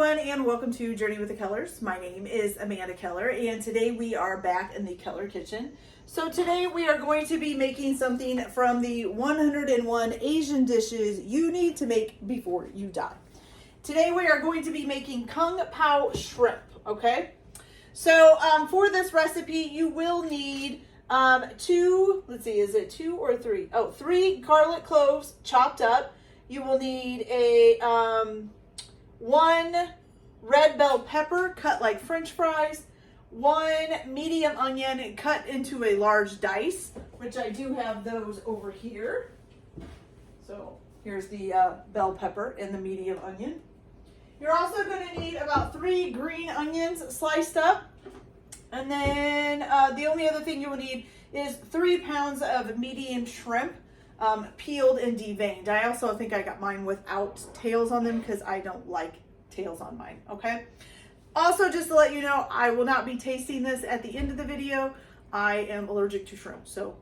everyone, and welcome to Journey with the Kellers. My name is Amanda Keller, and today we are back in the Keller kitchen. So today we are going to be making something from the 101 Asian dishes you need to make before you die. Today we are going to be making Kung Pao Shrimp, okay? So for this recipe, you will need three garlic cloves chopped up. You will need a one red bell pepper cut like French fries, one medium onion cut into a large dice, which I do have those over here. So here's the bell pepper and the medium onion. You're also going to need about 3 green onions sliced up. And then the only other thing you will need is 3 pounds of medium shrimp, peeled and deveined. I also think I got mine without tails on them because I don't like tails on mine, okay? Also, just to let you know, I will not be tasting this at the end of the video. I am allergic to shrimp, so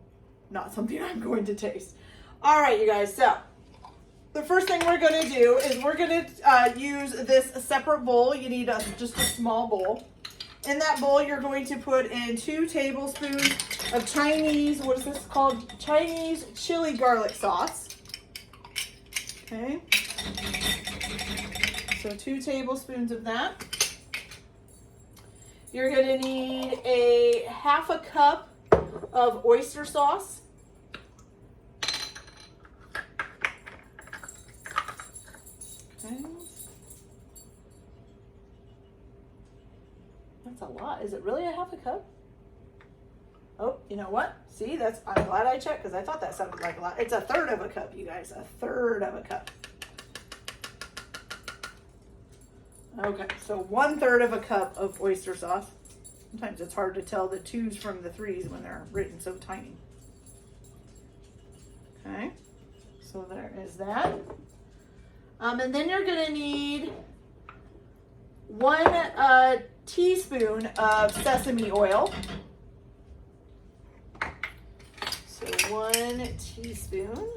not something I'm going to taste. All right, you guys, so the first thing we're going to do is we're going to use this separate bowl. You need just a small bowl. In that bowl, you're going to put in 2 tablespoons of Chinese, what is this called? Chinese chili garlic sauce. Okay. So 2 tablespoons of that. You're going to need a half a cup of oyster sauce. Okay. That's a lot. Is it really a half a cup? Oh, you know what? See, I'm glad I checked because I thought that sounded like a lot. It's a third of a cup, you guys. A third of a cup. Okay, so 1/3 of a cup of oyster sauce. Sometimes it's hard to tell the 2s from the 3s when they're written so tiny. Okay, so there is that. And then you're going to need 1 teaspoon of sesame oil. So 1 teaspoon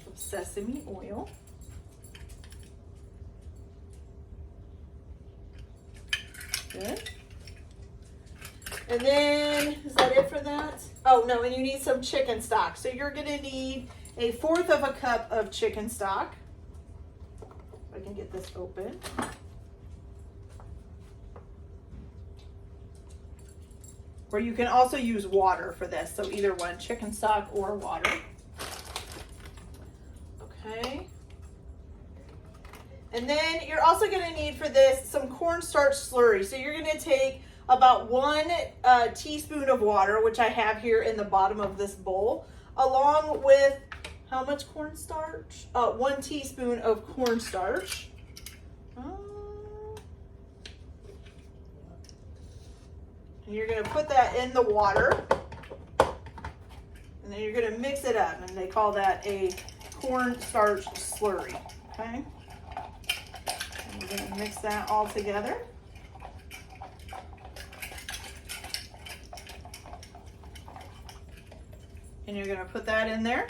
of sesame oil. Good. And then, is that it for that? Oh, no, and you need some chicken stock. So you're going to need 1/4 of a cup of chicken stock. If I can get this open. Or you can also use water for this. So either one, chicken stock or water. Okay. And then you're also going to need for this some cornstarch slurry. So you're going to take about 1 teaspoon of water, which I have here in the bottom of this bowl, along with how much cornstarch? 1 teaspoon of cornstarch. And you're going to put that in the water. And then you're going to mix it up. And they call that a cornstarch slurry. Okay? And we're going to mix that all together. And you're going to put that in there.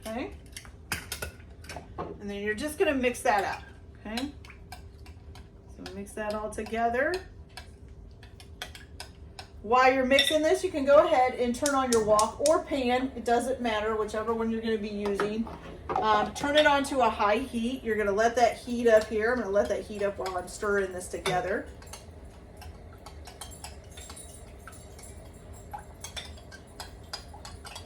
Okay? And then you're just going to mix that up. Okay? So mix that all together. While you're mixing this, you can go ahead and turn on your wok or pan. It doesn't matter, whichever one you're going to be using. Turn it on to a high heat. You're going to let that heat up here. I'm going to let that heat up while I'm stirring this together.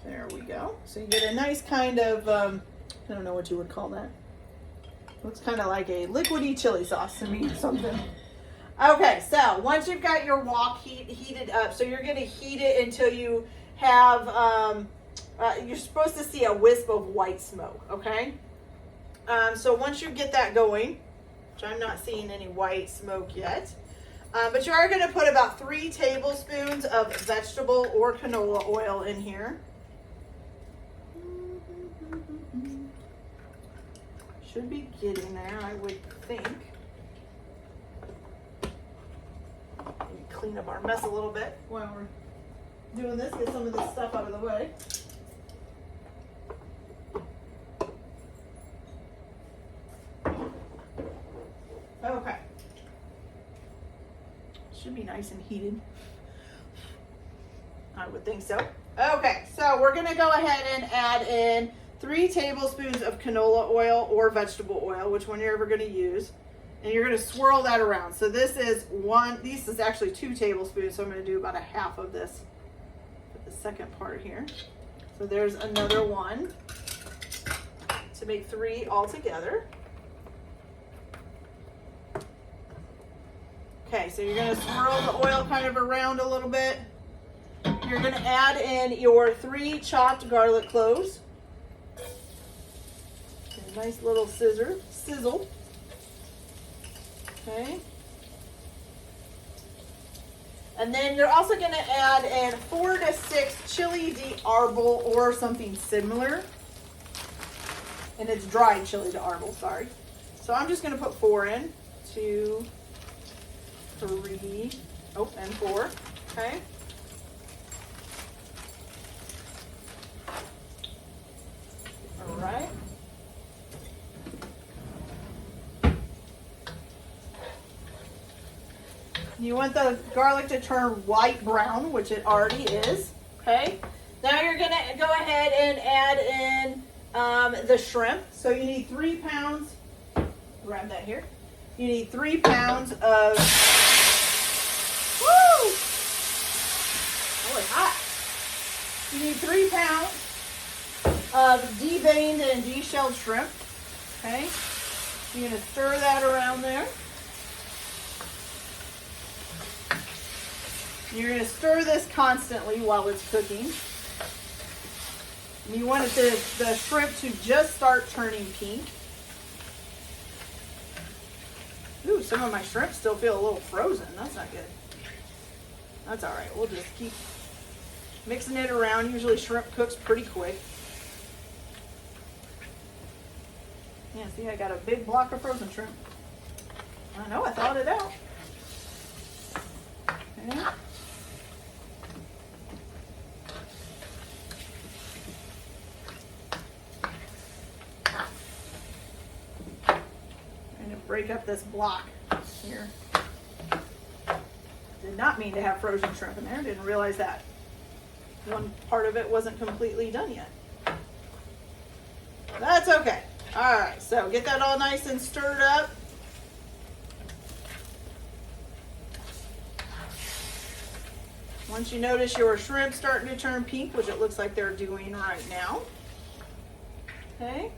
There we go. So you get a nice kind of, I don't know what you would call that. Looks kind of like a liquidy chili sauce to me or something. Okay, so once you've got your wok heated up, so you're going to heat it until you have, you're supposed to see a wisp of white smoke, okay? So once you get that going, which I'm not seeing any white smoke yet, but you are going to put about 3 tablespoons of vegetable or canola oil in here. Should be getting there, I would think. Maybe clean up our mess a little bit while we're doing this, get some of this stuff out of the way. Should be nice and heated. I would think so. Okay, so we're gonna go ahead and add in 3 tablespoons of canola oil or vegetable oil, which one you're ever gonna use. And you're gonna swirl that around. So this is actually 2 tablespoons, so I'm gonna do about a half of this for the second part here. So there's another one to make 3 altogether. Okay, so you're gonna swirl the oil kind of around a little bit. You're gonna add in your 3 chopped garlic cloves. A nice little sizzle. Okay. And then you're also gonna add in 4 to 6 chili d'arbol or something similar. And it's dried chili d'arbol, sorry. So I'm just gonna put 4 in. 2, 3, and 4, okay? All right. You want the garlic to turn white brown, which it already is, okay? Now you're gonna go ahead and add in the shrimp. So you need 3 pounds, grab that here. You need 3 pounds of, woo! Oh, it's hot. You need 3 pounds of deveined and deshelled shrimp, okay? You're gonna stir that around there. You're going to stir this constantly while it's cooking. You want the shrimp to just start turning pink. Ooh, some of my shrimp still feel a little frozen. That's not good. That's all right. We'll just keep mixing it around. Usually shrimp cooks pretty quick. Yeah, see, I got a big block of frozen shrimp. I know, I thawed it out. Okay. Break up this block here. Did not mean to have frozen shrimp in there. Didn't realize that one part of it wasn't completely done yet. That's okay. All right, so get that all nice and stirred up. Once you notice your shrimp starting to turn pink, which it looks like they're doing right now. Okay.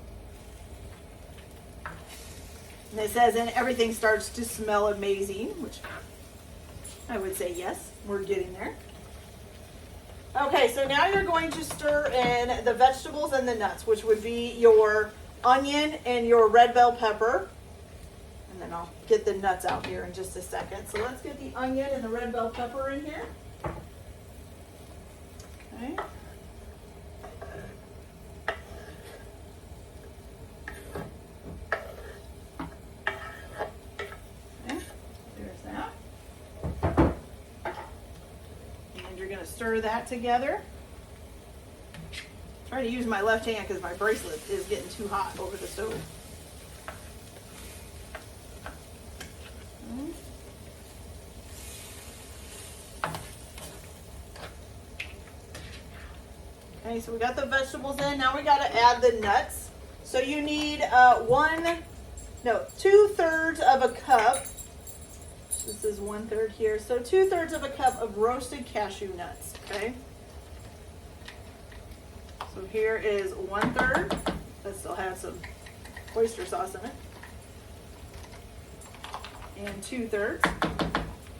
And it says, and everything starts to smell amazing, which I would say yes, we're getting there. Okay, so now you're going to stir in the vegetables and the nuts, which would be your onion and your red bell pepper. And then I'll get the nuts out here in just a second. So let's get the onion and the red bell pepper in here. Okay. Stir that together. Try to use my left hand because my bracelet is getting too hot over the stove. Okay, so we got the vegetables in. Now we got to add the nuts. So you need 2/3 of a cup. This is 1/3 here. So 2/3 of a cup of roasted cashew nuts, okay? So here is 1/3. That still has some oyster sauce in it. And 2/3,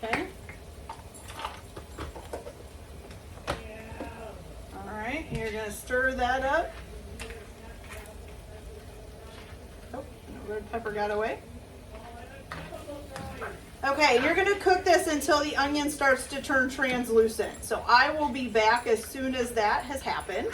okay? All right, you're gonna stir that up. Oh, the red pepper got away. Okay, you're going to cook this until the onion starts to turn translucent. So I will be back as soon as that has happened.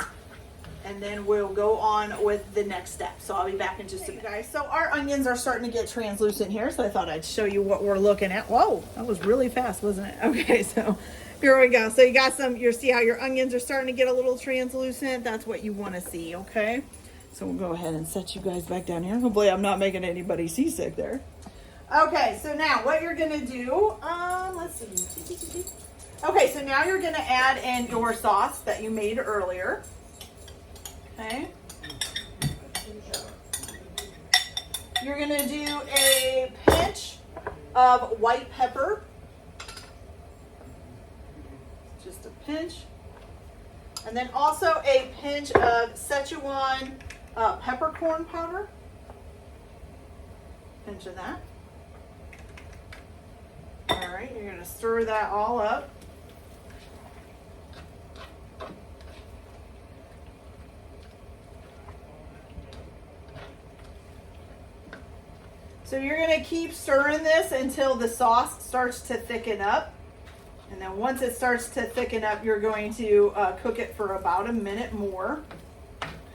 And then we'll go on with the next step. So I'll be back in just a minute. Guys, so our onions are starting to get translucent here. So I thought I'd show you what we're looking at. Whoa, that was really fast, wasn't it? Okay, so here we go. So you got you see how your onions are starting to get a little translucent? That's what you want to see, okay? So we'll go ahead and set you guys back down here. Hopefully I'm not making anybody seasick there. Okay, so now what you're gonna do, let's see. Okay, so now you're gonna add in your sauce that you made earlier. Okay. You're gonna do a pinch of white pepper. Just a pinch. And then also a pinch of Szechuan peppercorn powder. Pinch of that. All right, you're gonna stir that all up. So you're gonna keep stirring this until the sauce starts to thicken up. And then once it starts to thicken up, you're going to cook it for about a minute more.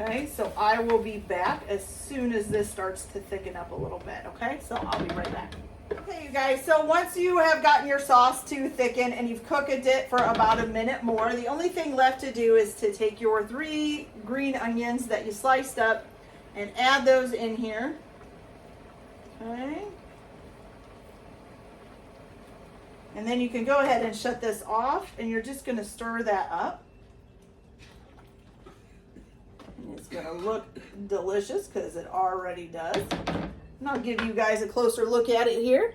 Okay, so I will be back as soon as this starts to thicken up a little bit. Okay, so I'll be right back. Okay, you guys, so once you have gotten your sauce to thicken and you've cooked it for about a minute more, the only thing left to do is to take your 3 green onions that you sliced up and add those in here. Okay. And then you can go ahead and shut this off, and you're just going to stir that up. And it's going to look delicious because it already does. And I'll give you guys a closer look at it here.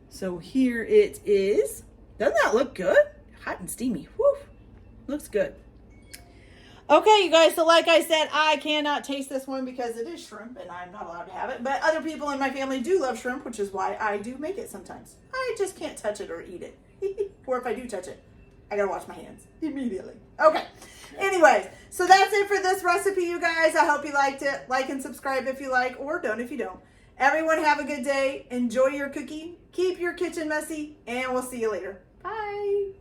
So here it is. Doesn't that look good? Hot and steamy. Woo! Looks good. Okay, you guys, so like I said, I cannot taste this one because it is shrimp and I'm not allowed to have it. But other people in my family do love shrimp, which is why I do make it sometimes. I just can't touch it or eat it. Or if I do touch it, I gotta wash my hands immediately. Okay, anyways, so that's it for this recipe, you guys. I hope you liked it. Like and subscribe if you like, or don't if you don't. Everyone have a good day. Enjoy your cookie. Keep your kitchen messy, and we'll see you later. Bye.